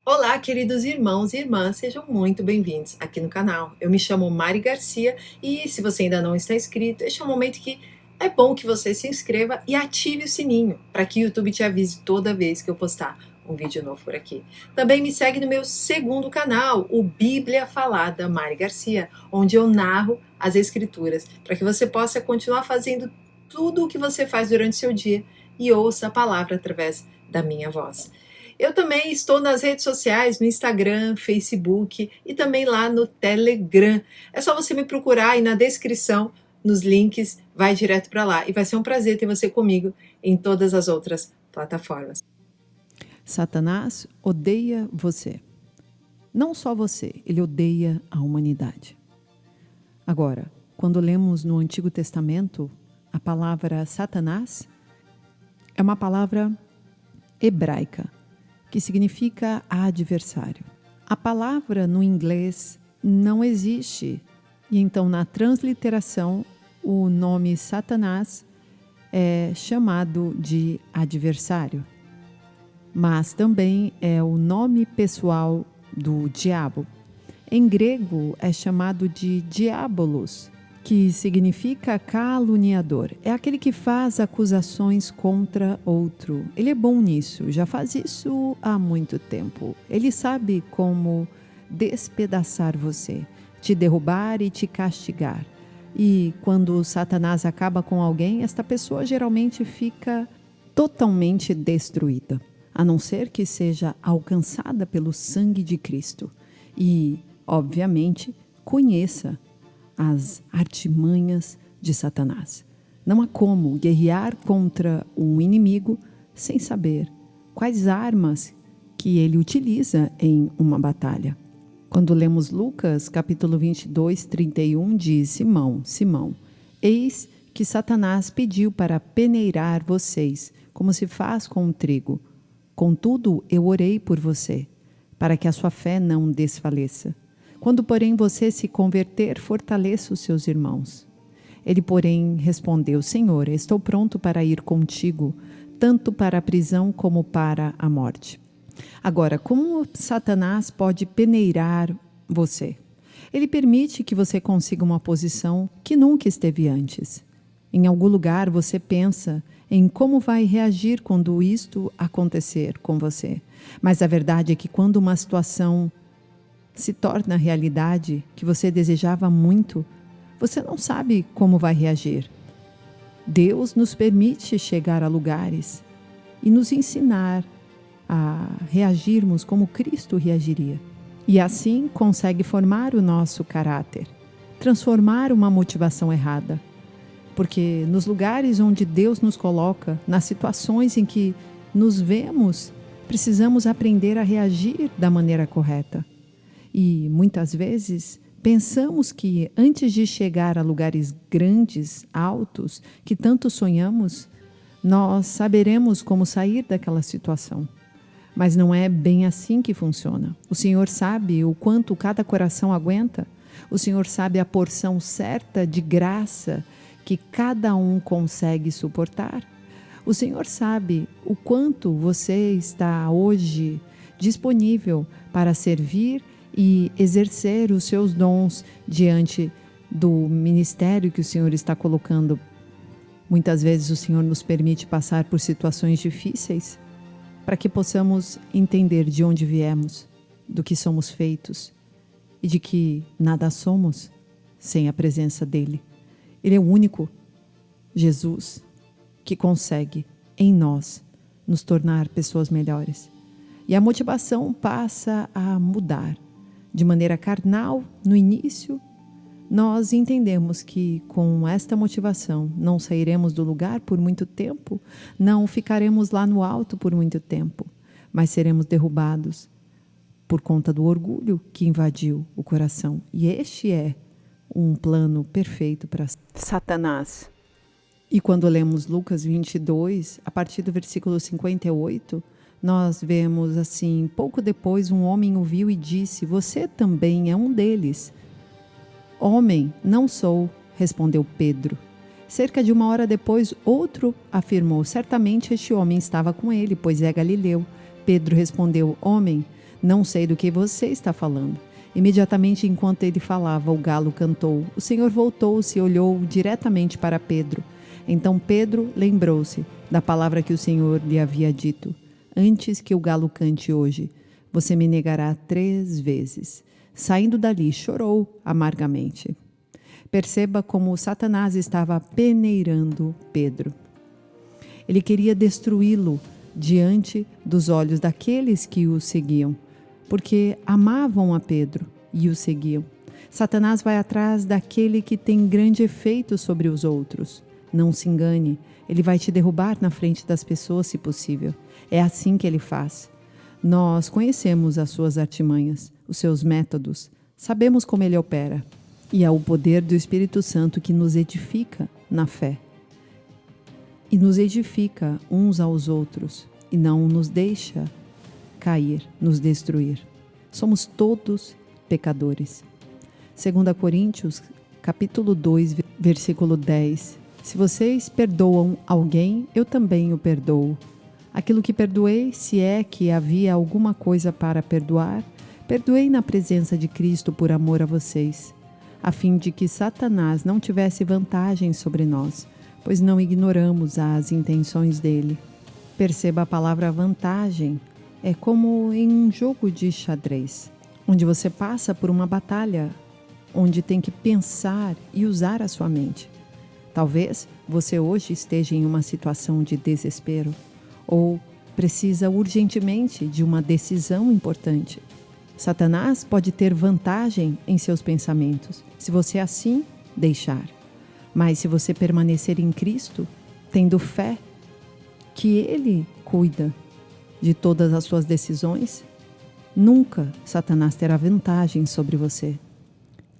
Olá, queridos irmãos e irmãs, sejam muito bem-vindos aqui no canal. Eu me chamo Mari Garcia e se você ainda não está inscrito, este é um momento que é bom que você se inscreva e ative o sininho para que o YouTube te avise toda vez que eu postar um vídeo novo por aqui. Também me segue no meu segundo canal, o Bíblia Falada Mari Garcia, onde eu narro as escrituras, para que você possa continuar fazendo tudo o que você faz durante o seu dia e ouça a palavra através da minha voz. Eu também estou nas redes sociais, no Instagram, Facebook e também lá no Telegram. É só você me procurar aí na descrição, nos links, vai direto para lá. E vai ser um prazer ter você comigo em todas as outras plataformas. Satanás odeia você. Não só você, ele odeia a humanidade. Agora, quando lemos no Antigo Testamento, a palavra Satanás é uma palavra hebraica, que significa adversário. A palavra no inglês não existe, e então na transliteração o nome Satanás é chamado de adversário, mas também é o nome pessoal do diabo. Em grego é chamado de diabolos, que significa caluniador. É aquele que faz acusações contra outro. Ele é bom nisso, já faz isso há muito tempo. Ele sabe como despedaçar você, te derrubar e te castigar. E quando Satanás acaba com alguém, esta pessoa geralmente fica totalmente destruída, a não ser que seja alcançada pelo sangue de Cristo. E, obviamente, conheça as artimanhas de Satanás. Não há como guerrear contra um inimigo sem saber quais armas que ele utiliza em uma batalha. Quando lemos Lucas, capítulo 22, 31, diz: Simão, Simão, eis que Satanás pediu para peneirar vocês, como se faz com o trigo. Contudo, eu orei por você, para que a sua fé não desfaleça. Quando, porém, você se converter, fortaleça os seus irmãos. Ele, porém, respondeu: Senhor, estou pronto para ir contigo, tanto para a prisão como para a morte. Agora, como Satanás pode peneirar você? Ele permite que você consiga uma posição que nunca esteve antes. Em algum lugar você pensa em como vai reagir quando isto acontecer com você. Mas a verdade é que quando uma situação se torna realidade que você desejava muito, você não sabe como vai reagir. Deus nos permite chegar a lugares e nos ensinar a reagirmos como Cristo reagiria. E assim consegue formar o nosso caráter, transformar uma motivação errada. Porque nos lugares onde Deus nos coloca, nas situações em que nos vemos, precisamos aprender a reagir da maneira correta. E muitas vezes pensamos que antes de chegar a lugares grandes, altos, que tanto sonhamos, nós saberemos como sair daquela situação. Mas não é bem assim que funciona. O Senhor sabe o quanto cada coração aguenta. O Senhor sabe a porção certa de graça que cada um consegue suportar. O Senhor sabe o quanto você está hoje disponível para servir e exercer os seus dons diante do ministério que o Senhor está colocando. Muitas vezes o Senhor nos permite passar por situações difíceis para que possamos entender de onde viemos, do que somos feitos e de que nada somos sem a presença dEle. Ele é o único, Jesus, que consegue, em nós, nos tornar pessoas melhores. E a motivação passa a mudar. De maneira carnal, no início, nós entendemos que com esta motivação não sairemos do lugar por muito tempo, não ficaremos lá no alto por muito tempo, mas seremos derrubados por conta do orgulho que invadiu o coração. E este é um plano perfeito para Satanás. E quando lemos Lucas 22, a partir do versículo 58, nós vemos assim: pouco depois um homem o viu e disse: você também é um deles. Homem, não sou, respondeu Pedro. Cerca de 1 hora depois, outro afirmou: certamente este homem estava com ele, pois é galileu. Pedro respondeu: homem, Não sei do que você está falando. Imediatamente enquanto ele falava, o galo cantou. O Senhor voltou-se e olhou diretamente para Pedro. Então Pedro lembrou-se da palavra que o Senhor lhe havia dito. Antes que o galo cante hoje, você me negará 3 vezes. Saindo dali, chorou amargamente. Perceba como Satanás estava peneirando Pedro. Ele queria destruí-lo diante dos olhos daqueles que o seguiam, porque amavam a Pedro e o seguiam. Satanás vai atrás daquele que tem grande efeito sobre os outros. Não se engane, ele vai te derrubar na frente das pessoas, se possível. É assim que ele faz. Nós conhecemos as suas artimanhas, os seus métodos, sabemos como ele opera. E é o poder do Espírito Santo que nos edifica na fé. E nos edifica uns aos outros e não nos deixa cair, nos destruir. Somos todos pecadores. 2 Coríntios, capítulo 2, versículo 10. Se vocês perdoam alguém, eu também o perdoo. Aquilo que perdoei, se é que havia alguma coisa para perdoar, perdoei na presença de Cristo por amor a vocês, a fim de que Satanás não tivesse vantagem sobre nós, pois não ignoramos as intenções dele. Perceba a palavra vantagem. É como em um jogo de xadrez, onde você passa por uma batalha, onde tem que pensar e usar a sua mente. Talvez você hoje esteja em uma situação de desespero ou precisa urgentemente de uma decisão importante. Satanás pode ter vantagem em seus pensamentos, se você assim deixar. Mas se você permanecer em Cristo, tendo fé que Ele cuida de todas as suas decisões, nunca Satanás terá vantagem sobre você.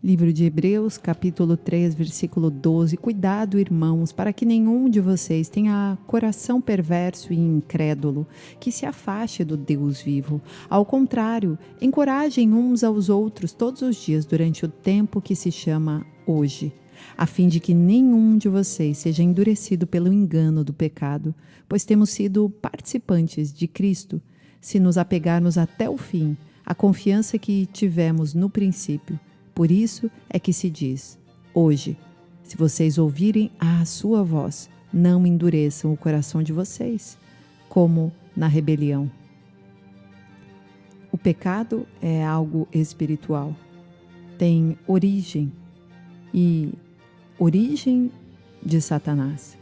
Livro de Hebreus, capítulo 3, versículo 12. Cuidado, irmãos, para que nenhum de vocês tenha coração perverso e incrédulo, que se afaste do Deus vivo. Ao contrário, encorajem uns aos outros todos os dias durante o tempo que se chama hoje, a fim de que nenhum de vocês seja endurecido pelo engano do pecado, pois temos sido participantes de Cristo, se nos apegarmos até o fim à confiança que tivemos no princípio. Por isso é que se diz, hoje, se vocês ouvirem a sua voz, não endureçam o coração de vocês, como na rebelião. O pecado é algo espiritual, tem origem de Satanás.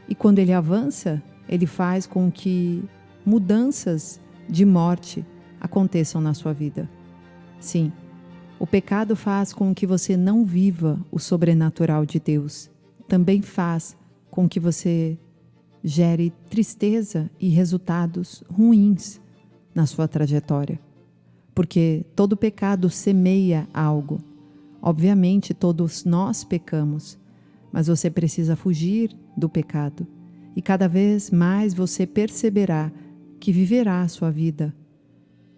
E quando ele avança, ele faz com que mudanças de morte aconteçam na sua vida. Sim, o pecado faz com que você não viva o sobrenatural de Deus. Também faz com que você gere tristeza e resultados ruins na sua trajetória. Porque todo pecado semeia algo. Obviamente, todos nós pecamos, mas você precisa fugir do pecado. E cada vez mais você perceberá que viverá a sua vida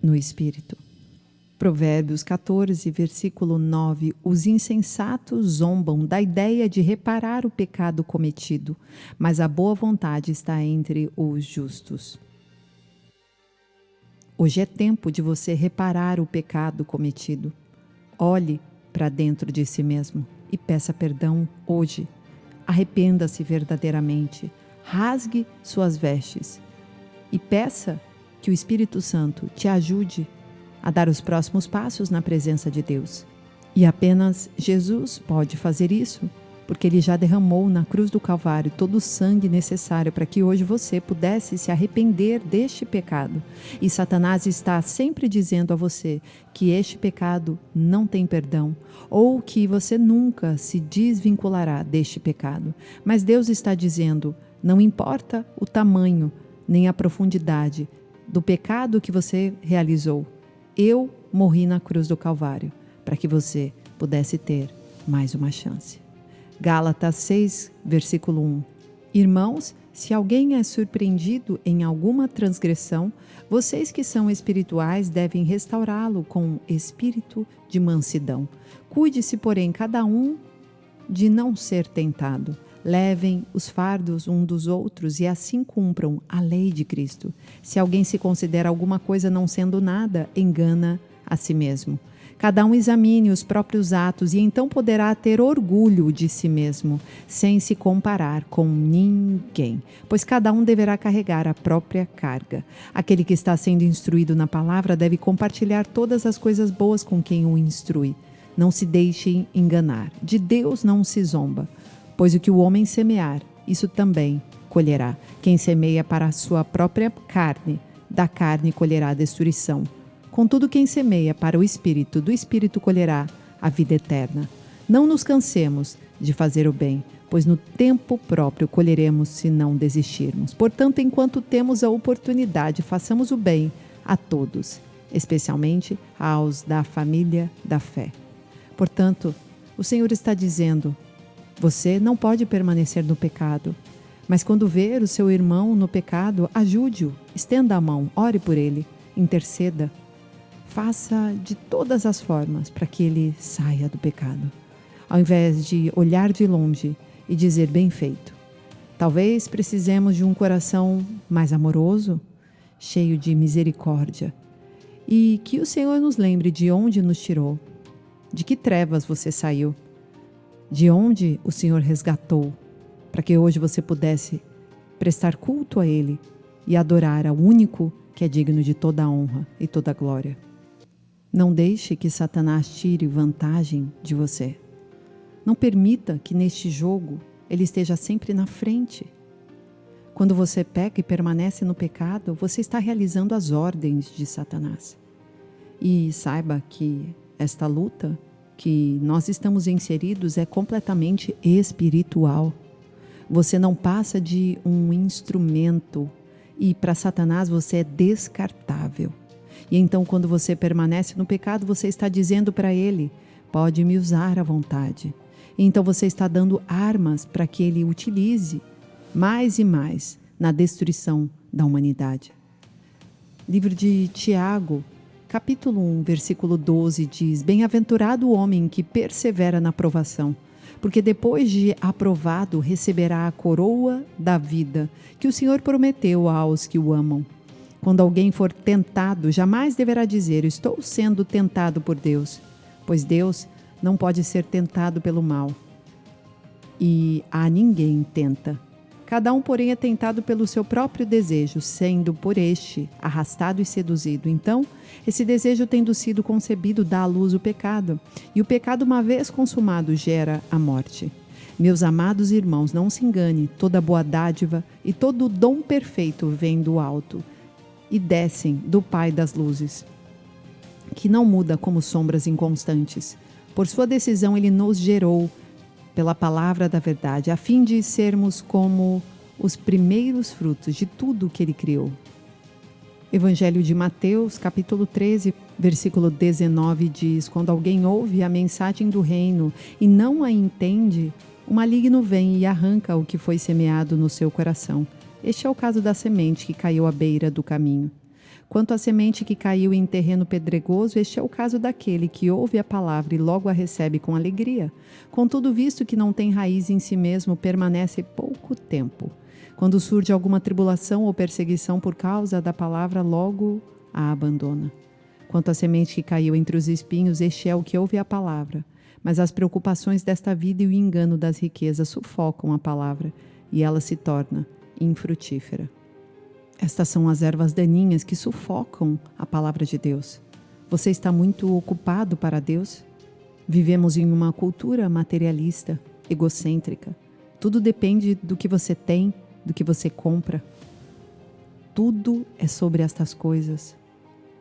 no Espírito. Provérbios 14, versículo 9. Os insensatos zombam da ideia de reparar o pecado cometido, mas a boa vontade está entre os justos. Hoje é tempo de você reparar o pecado cometido. Olhe para dentro de si mesmo e peça perdão hoje. Arrependa-se verdadeiramente. Rasgue suas vestes e peça que o Espírito Santo te ajude a dar os próximos passos na presença de Deus. E apenas Jesus pode fazer isso, porque Ele já derramou na cruz do Calvário todo o sangue necessário para que hoje você pudesse se arrepender deste pecado. E Satanás está sempre dizendo a você que este pecado não tem perdão, ou que você nunca se desvinculará deste pecado. Mas Deus está dizendo, não importa o tamanho nem a profundidade do pecado que você realizou, eu morri na cruz do Calvário para que você pudesse ter mais uma chance. Gálatas 6, versículo 1. Irmãos, se alguém é surpreendido em alguma transgressão, vocês que são espirituais devem restaurá-lo com espírito de mansidão. Cuide-se, porém, cada um de não ser tentado. Levem os fardos um dos outros e assim cumpram a lei de Cristo. Se alguém se considera alguma coisa não sendo nada, engana a si mesmo. Cada um examine os próprios atos e então poderá ter orgulho de si mesmo, sem se comparar com ninguém, pois cada um deverá carregar a própria carga. Aquele que está sendo instruído na palavra deve compartilhar todas as coisas boas com quem o instrui. Não se deixem enganar. De Deus não se zomba, pois o que o homem semear, isso também colherá. Quem semeia para a sua própria carne, da carne colherá a destruição. Contudo, quem semeia para o Espírito, do Espírito colherá a vida eterna. Não nos cansemos de fazer o bem, pois no tempo próprio colheremos se não desistirmos. Portanto, enquanto temos a oportunidade, façamos o bem a todos, especialmente aos da família da fé. Portanto, o Senhor está dizendo: você não pode permanecer no pecado, mas quando ver o seu irmão no pecado, ajude-o, estenda a mão, ore por ele, interceda. Faça de todas as formas para que ele saia do pecado, ao invés de olhar de longe e dizer bem feito. Talvez precisemos de um coração mais amoroso, cheio de misericórdia, e que o Senhor nos lembre de onde nos tirou, de que trevas você saiu, de onde o Senhor resgatou, para que hoje você pudesse prestar culto a Ele e adorar ao único que é digno de toda a honra e toda a glória. Não deixe que Satanás tire vantagem de você. Não permita que neste jogo ele esteja sempre na frente. Quando você peca e permanece no pecado, você está realizando as ordens de Satanás. E saiba que esta luta que nós estamos inseridos é completamente espiritual. Você não passa de um instrumento e para Satanás você é descartável. E então, quando você permanece no pecado, você está dizendo para ele: pode me usar à vontade. E então você está dando armas para que ele utilize mais e mais na destruição da humanidade. Livro de Tiago, capítulo 1, versículo 12 diz: bem-aventurado o homem que persevera na provação, porque depois de aprovado receberá a coroa da vida que o Senhor prometeu aos que o amam. Quando alguém for tentado, jamais deverá dizer: estou sendo tentado por Deus, pois Deus não pode ser tentado pelo mal. E a ninguém tenta. Cada um, porém, é tentado pelo seu próprio desejo, sendo por este arrastado e seduzido. Então, esse desejo, tendo sido concebido, dá à luz o pecado. E o pecado, uma vez consumado, gera a morte. Meus amados irmãos, não se engane, toda boa dádiva e todo dom perfeito vem do alto e descem do Pai das luzes, que não muda como sombras inconstantes. Por sua decisão, ele nos gerou pela palavra da verdade, a fim de sermos como os primeiros frutos de tudo que ele criou. Evangelho de Mateus, capítulo 13, versículo 19 diz: quando alguém ouve a mensagem do reino e não a entende, o maligno vem e arranca o que foi semeado no seu coração. Este é o caso da semente que caiu à beira do caminho. Quanto à semente que caiu em terreno pedregoso, este é o caso daquele que ouve a palavra e logo a recebe com alegria. Contudo, visto que não tem raiz em si mesmo, permanece pouco tempo. Quando surge alguma tribulação ou perseguição por causa da palavra, logo a abandona. Quanto à semente que caiu entre os espinhos, este é o que ouve a palavra. Mas as preocupações desta vida e o engano das riquezas sufocam a palavra, e ela se torna infrutífera. Estas são as ervas daninhas que sufocam a palavra de Deus. Você está muito ocupado para Deus? Vivemos em uma cultura materialista, egocêntrica. Tudo depende do que você tem, do que você compra. Tudo é sobre estas coisas.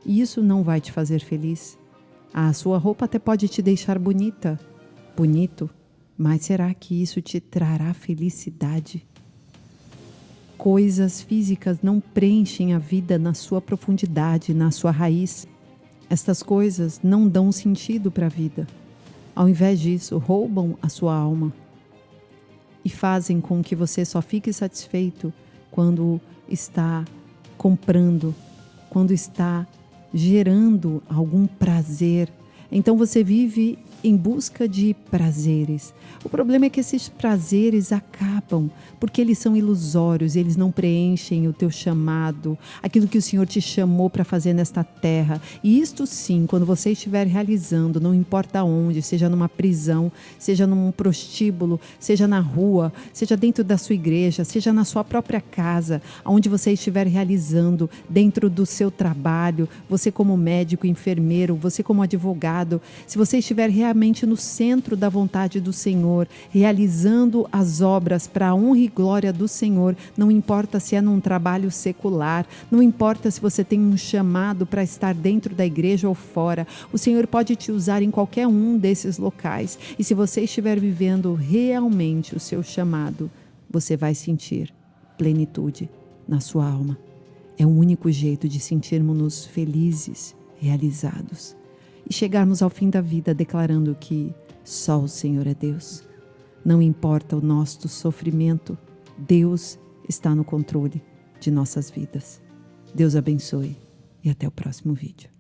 E isso não vai te fazer feliz. A sua roupa até pode te deixar bonita, bonito, mas será que isso te trará felicidade? Coisas físicas não preenchem a vida na sua profundidade, na sua raiz. Estas coisas não dão sentido para a vida. Ao invés disso, roubam a sua alma e fazem com que você só fique satisfeito quando está comprando, quando está gerando algum prazer. Então você vive em busca de prazeres. O problema é que esses prazeres acabam, porque eles são ilusórios, eles não preenchem o teu chamado, aquilo que o Senhor te chamou para fazer nesta terra. E isto sim, quando você estiver realizando, não importa onde, seja numa prisão, seja num prostíbulo, seja na rua, seja dentro da sua igreja, seja na sua própria casa, onde você estiver realizando, dentro do seu trabalho, você como médico, enfermeiro, você como advogado, se você estiver realmente no centro da vontade do Senhor, realizando as obras para a honra e glória do Senhor, não importa se é num trabalho secular, não importa se você tem um chamado para estar dentro da igreja ou fora, o Senhor pode te usar em qualquer um desses locais. E se você estiver vivendo realmente o seu chamado, você vai sentir plenitude na sua alma. É o único jeito de sentirmos-nos felizes, realizados e chegarmos ao fim da vida declarando que só o Senhor é Deus. Não importa o nosso sofrimento, Deus está no controle de nossas vidas. Deus abençoe e até o próximo vídeo.